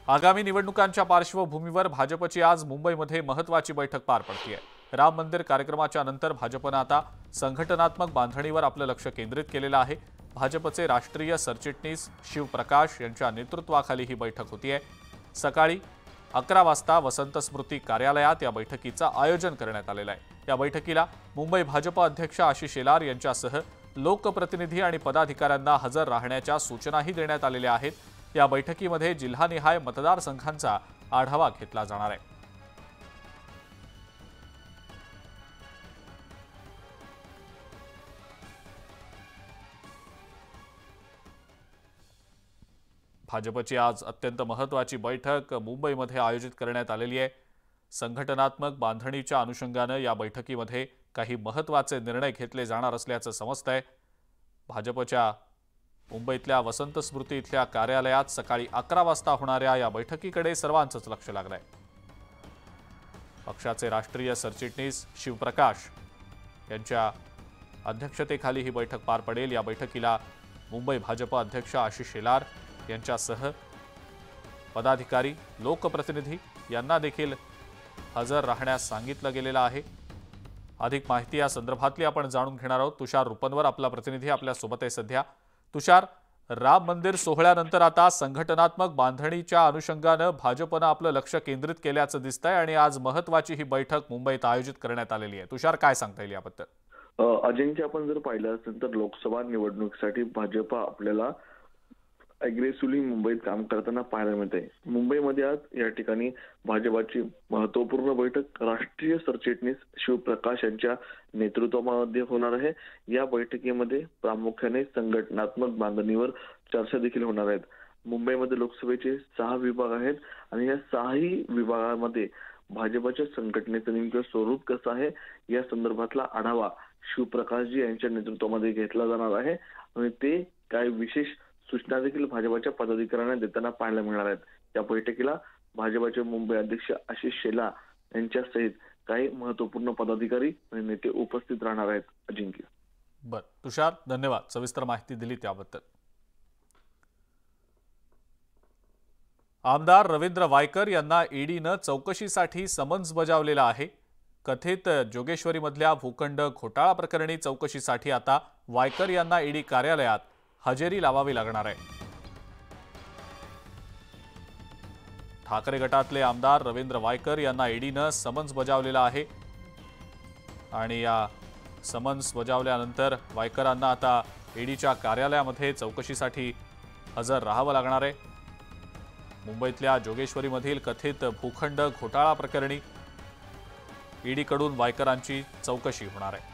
आगामी निवडणुकांच्या पार्श्वभूमीवर भाजपची आज मुंबईमध्ये महत्त्वाची बैठक पार पडतीये। राम मंदिर कार्यक्रमाच्या नंतर भाजपने आता संघटनात्मक बांधणीवर आपलं लक्ष केंद्रित केलेलं आहे। भाजपचे राष्ट्रीय सरचिटणीस शिवप्रकाश यांच्या नेतृत्वाखाली ही बैठक होतीये। सकाळी 11 वाजता वसंत स्मृती कार्यालयात या बैठकीचं आयोजन करण्यात आलेलं आहे। या बैठकीला मुंबई भाजप अध्यक्ष आशिष शेलार यांच्यासह लोकप्रतिनिधी आणि पदाधिकाऱ्यांना हजर राहण्याच्या सूचनाही देण्यात आलेल्या आहेत। या बैठकीमध्ये जिल्हानिहाय मतदारसंघांचा आढावा घेतला जाणार आहे। भाजपची आज अत्यंत महत्त्वाची बैठक मुंबईमध्ये आयोजित करण्यात आलेली आहे। संघटनात्मक बांधणीच्या अनुषंगाने या बैठकीमध्ये काही महत्त्वाचे निर्णय घेतले जाणार असल्याचं समजतंय। भाजपच्या मुंबईतल्या वसंत स्मृती इथल्या कार्यालयात सकाळी 11 वाजता होणाऱ्या या बैठकीकडे सर्वांचंच लक्ष लागलंय। पक्षाचे राष्ट्रीय सरचिटणीस शिवप्रकाश यांच्या अध्यक्षतेखाली ही बैठक पार पडेल। या बैठकीला मुंबई भाजप अध्यक्ष आशिष शेलार यांच्यासह पदाधिकारी लोकप्रतिनिधी यांना देखील हजर राहण्यास सांगितलं गेलेलं आहे। अधिक माहिती या संदर्भातली आपण जाणून घेणार आहोत। तुषार रुपनवर आपला प्रतिनिधी आपल्या सोबत आहे सध्या। तुषार, राम मंदिर सोहळ्यानंतर आता संघटनात्मक बांधणीच्या अनुषंगाने भाजपने आपलं लक्ष केंद्रित केल्याचं दिसतंय आणि आज महत्त्वाची ही बैठक मुंबईत आयोजित करण्यात आलेली आहे। तुषार, काय सांगता येईल याबद्दल? अजिंक्य, आपण जर पाहिलं असेल तर लोकसभा निवडणुकीसाठी भाजप आपल्याला अग्रेसिव्हली मुंबईत काम करताना पाहायला मिळते। मुंबईमध्ये आज या ठिकाणी भाजपची महत्त्वपूर्ण बैठक राष्ट्रीय सरचिटणीस शिवप्रकाश यांच्या नेतृत्वामध्ये होणार आहे। या बैठकीमध्ये प्रामुख्याने संघटनात्मक बांधणीवर चर्चा देखील होणार आहेत। मुंबईमध्ये लोकसभेचे 6 विभाग आहेत आणि या 6ही विभागामध्ये भाजपच्या संघटनेचं नेमकं स्वरूप कसं आहे या संदर्भातला आढावा शिवप्रकाशजी यांच्या नेतृत्वामध्ये घेतला जाणार आहे आणि ते काय विशेष सूचना देखील भाजपच्या पदाधिकाऱ्यांना देताना पाहायला मिळणार आहेत। या बैठकीला भाजपचे मुंबई अध्यक्ष आशिष शेलार यांच्यासहित काही महत्त्वपूर्ण पदाधिकारी आणि नेते उपस्थित राहणार आहेत। अजिंक्य, तुषार, धन्यवाद सविस्तर माहिती दिली त्याबद्दल। आमदार रवींद्र वायकर यांना ईडीनं चौकशीसाठी समन्स बजावलेला आहे। कथित जोगेश्वरीमधल्या भूखंड घोटाळा प्रकरणी चौकशीसाठी आता वायकर यांना ईडी कार्यालयात हजेरी लावावी लागणार आहे। ठाकरे गटातले आमदार रवींद्र वायकर यांना ईडीनं समन्स बजावलेला आहे आणि या समन्स बजावल्यानंतर वायकरांना आता ईडीच्या कार्यालयामध्ये चौकशीसाठी हजर राहावं लागणार आहे। मुंबईतल्या जोगेश्वरीमधील कथित भूखंड घोटाळा प्रकरणी ईडीकडून वायकरांची चौकशी होणार आहे।